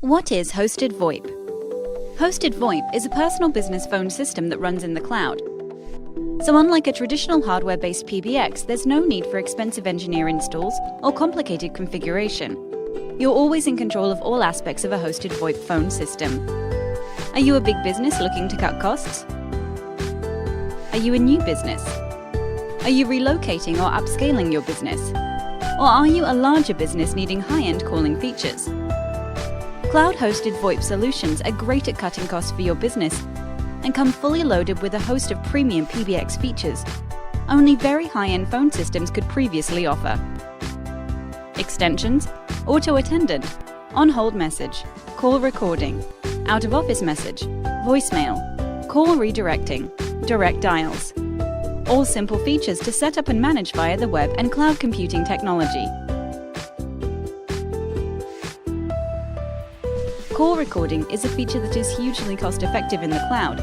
What is hosted VoIP? Hosted VoIP is a personal business phone system that runs in the cloud. So unlike a traditional hardware-based PBX, there's no need for expensive engineer installs or complicated configuration. You're always in control of all aspects of a hosted VoIP phone system. Are you a big business looking to cut costs? Are you a new business? Are you relocating or upscaling your business? Or are you a larger business needing high-end calling features? Cloud-hosted VoIP solutions are great at cutting costs for your business and come fully loaded with a host of premium PBX features only very high-end phone systems could previously offer. Extensions, auto-attendant, on-hold message, call recording, out-of-office message, voicemail, call redirecting, direct dials. All simple features to set up and manage via the web and cloud computing technology. Call recording is a feature that is hugely cost-effective in the cloud,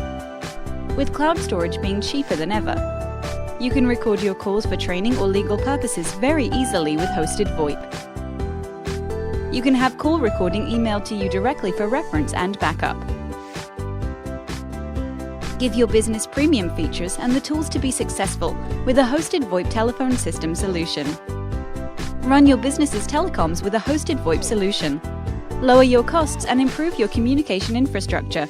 with cloud storage being cheaper than ever. You can record your calls for training or legal purposes very easily with hosted VoIP. You can have call recording emailed to you directly for reference and backup. Give your business premium features and the tools to be successful with a hosted VoIP telephone system solution. Run your business's telecoms with a hosted VoIP solution. Lower your costs and improve your communication infrastructure